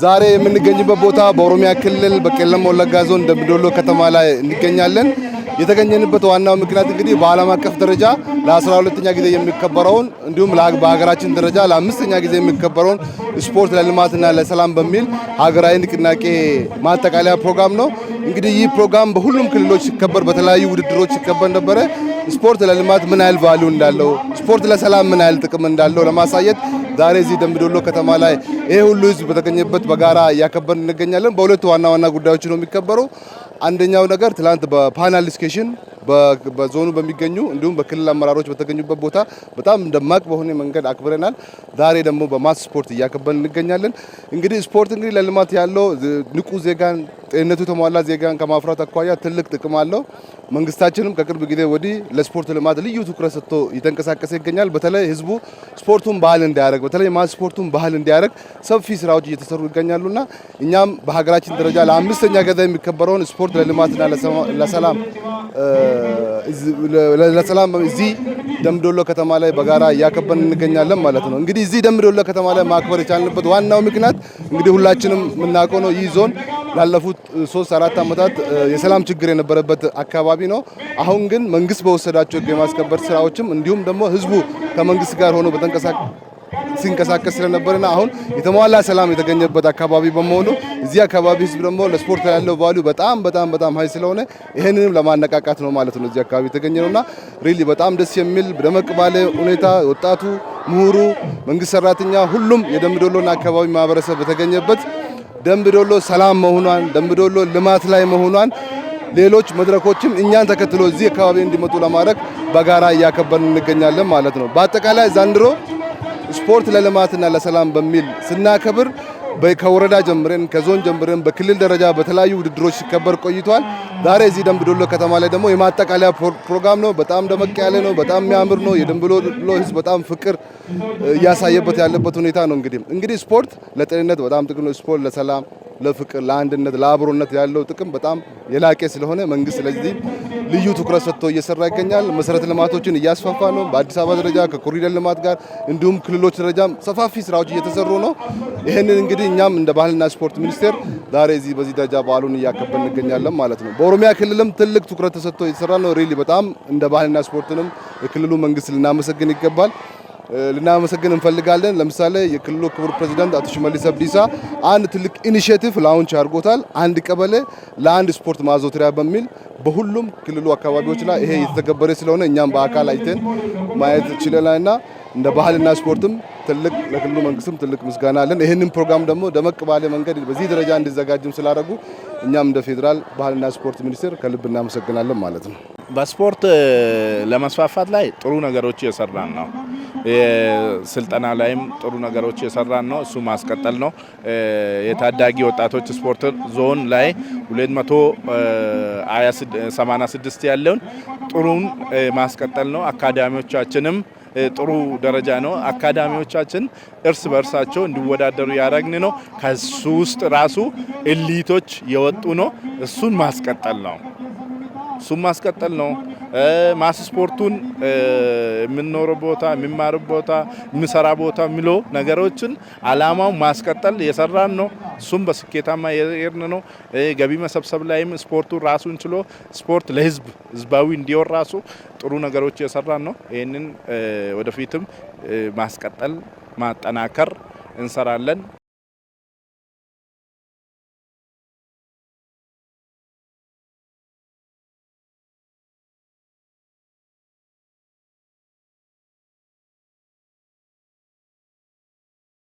ዛሬ የምንገኝበት ቦታ በኦሮሚያ ክልል በቄለም ወለጋ ዞን ደምቢዶሎ ከተማ ላይ እንገኛለን። የተገኘንበት ዋናው ምክንያት እንግዲህ በዓለም አቀፍ ደረጃ ለ12ኛ ጊዜ የሚከበረውን እንዲሁም በሀገራችን ደረጃ ለ5ኛ ጊዜ የሚከበረውን ስፖርት ለልማትና ለሰላም በሚል ሀገራዊ ንቅናቄ ማጠቃለያ ፕሮግራም ነው። እንግዲህ ይህ ፕሮግራም በሁሉም ክልሎች ሲከበር በተለያዩ ውድድሮች ሲከበር ነበረ። ስፖርት ለልማት ምን ያህል ቫልዩ እንዳለው፣ ስፖርት ለሰላም ምን ያህል ጥቅም እንዳለው ለማሳየት ዛሬ እዚህ ደምቢዶሎ ከተማ ላይ ይሄ ሁሉ ህዝብ በተገኘበት በጋራ እያከበርን እንገኛለን። በሁለት ዋና ጉዳዮች ነው የሚከበረው። አንደኛው ነገር ትላንት በፓናል ዲስከሽን በዞኑ በሚገኙ እንዲሁም በክልል አመራሮች በተገኙበት ቦታ በጣም ደማቅ በሆነ መንገድ አክብረናል። ዛሬ ደግሞ በማስ ስፖርት እያከበርን እንገኛለን። እንግዲህ ስፖርት እንግዲህ ለልማት ያለው ንቁ ዜጋን ጤንነቱ የተሟላ ዜጋን ከማፍራት አኳያ ትልቅ ጥቅም አለው። መንግስታችንም ከቅርብ ጊዜ ወዲህ ለስፖርት ልማት ልዩ ትኩረት ሰጥቶ እየተንቀሳቀሰ ይገኛል። በተለይ ህዝቡ ስፖርቱን ባህል እንዲያደርግ በተለይ ማስ ስፖርቱን ባህል እንዲያደርግ ሰፊ ስራዎች እየተሰሩ ይገኛሉና እኛም በሀገራችን ደረጃ ለ5ኛ ጊዜ የሚከበረውን ስፖርት ለልማትና ለሰላም እዚህ ደምቢዶሎ ከተማ ላይ በጋራ እያከበርን እንገኛለን ማለት ነው። እንግዲህ እዚህ ደምቢዶሎ ከተማ ላይ ማክበር የቻልንበት ዋናው ምክንያት እንግዲህ ሁላችንም የምናውቀው ነው። ይህ ዞን ላለፉት 3-4 ዓመታት የሰላም ችግር የነበረበት አካባቢ ነው። አሁን ግን መንግስት በወሰዳቸው ህግ የማስከበር ስራዎችም እንዲሁም ደግሞ ህዝቡ ከመንግስት ጋር ሆኖ ሲንቀሳቀስ ስለነበርና አሁን የተሟላ ሰላም የተገኘበት አካባቢ በመሆኑ እዚህ አካባቢ ህዝብ ደግሞ ለስፖርት ያለው ቫልዩ በጣም ሀይ ስለሆነ ይሄንንም ለማነቃቃት ነው ማለት ነው እዚህ አካባቢ የተገኘነውና ሪሊ በጣም ደስ የሚል ደመቅ ባለ ሁኔታ ወጣቱ፣ ምሁሩ፣ መንግስት ሰራተኛ ሁሉም የደምቢዶሎና አካባቢ ማህበረሰብ በተገኘበት ደምቢዶሎ ሰላም መሆኗን ደምቢዶሎ ልማት ላይ መሆኗን ሌሎች መድረኮችም እኛን ተከትሎ እዚህ አካባቢ እንዲመጡ ለማድረግ በጋራ እያከበርን እንገኛለን ማለት ነው። በአጠቃላይ ዘንድሮ ስፖርት ለልማትና ለሰላም በሚል ስናከብር ከወረዳ ጀምረን ከዞን ጀምረን በክልል ደረጃ በተለያዩ ውድድሮች ሲከበር ቆይቷል። ዛሬ እዚህ ደምቢዶሎ ከተማ ላይ ደግሞ የማጠቃለያ ፕሮግራም ነው። በጣም ደመቅ ያለ ነው። በጣም የሚያምር ነው። የደምቢዶሎ ህዝብ በጣም ፍቅር እያሳየበት ያለበት ሁኔታ ነው። እንግዲህ ስፖርት ለጤንነት በጣም ጥቅም ነው። ስፖርት ለሰላም፣ ለፍቅር፣ ለአንድነት፣ ለአብሮነት ያለው ጥቅም በጣም የላቀ ስለሆነ መንግስት ለዚህ ልዩ ትኩረት ሰጥቶ እየሰራ ይገኛል። መሰረተ ልማቶችን እያስፋፋ ነው። በአዲስ አበባ ደረጃ ከኮሪደር ልማት ጋር እንዲሁም ክልሎች ደረጃ ሰፋፊ ስራዎች እየተሰሩ ነው። ይሄንን እንግዲህ እኛም እንደ ባህልና ስፖርት ሚኒስቴር ዛሬ በዚህ ደረጃ በዓሉን እያከበርን እንገኛለን ማለት ነው። በኦሮሚያ ክልልም ትልቅ ትኩረት ተሰጥቶ እየተሰራ ነው። ሪሊ በጣም እንደ ባህልና ስፖርትንም የክልሉ መንግስት ልናመሰግን ይገባል። ልናመሰግን እንፈልጋለን። ለምሳሌ የክልሉ ክቡር ፕሬዝዳንት አቶ ሽመልስ አብዲሳ አንድ ትልቅ ኢኒሼቲቭ ላውንች አድርጎታል። አንድ ቀበሌ ለአንድ ስፖርት ማዘውተሪያ በሚል በሁሉም ክልሉ አካባቢዎች ላይ ይሄ የተተገበረ ስለሆነ እኛም በአካል አይተን ማየት ችለናልና እንደ ባህልና ስፖርትም ትልቅ ለክልሉ መንግስትም ትልቅ ምስጋና አለን። ይሄንን ፕሮግራም ደግሞ ደመቅ ባለ መንገድ በዚህ ደረጃ እንዲዘጋጅም ስላደረጉ እኛም እንደ ፌዴራል ባህልና ስፖርት ሚኒስቴር ከልብ እናመሰግናለን ማለት ነው። በስፖርት ለመስፋፋት ላይ ጥሩ ነገሮች እየሰራን ነው። የስልጠና ላይም ጥሩ ነገሮች እየሰራን ነው። እሱ ማስቀጠል ነው። የታዳጊ ወጣቶች ስፖርት ዞን ላይ 286 ያለውን ጥሩን ማስቀጠል ነው። አካዳሚዎቻችንም ጥሩ ደረጃ ነው። አካዳሚዎቻችን እርስ በርሳቸው እንዲወዳደሩ ያደረግን ነው። ከሱ ውስጥ ራሱ ኤሊቶች የወጡ ነው። እሱን ማስቀጠል ነው። ማስ ስፖርቱን የምንኖር ቦታ፣ የሚማር ቦታ፣ የሚሰራ ቦታ የሚለው ነገሮችን አላማው ማስቀጠል የሰራን ነው። እሱም በስኬታማ የሄድን ነው። ገቢ መሰብሰብ ላይም ስፖርቱ ራሱን ችሎ ስፖርት ህዝባዊ እንዲወር ራሱ ጥሩ ነገሮች የሰራን ነው። ይህንን ወደፊትም ማስቀጠል ማጠናከር እንሰራለን።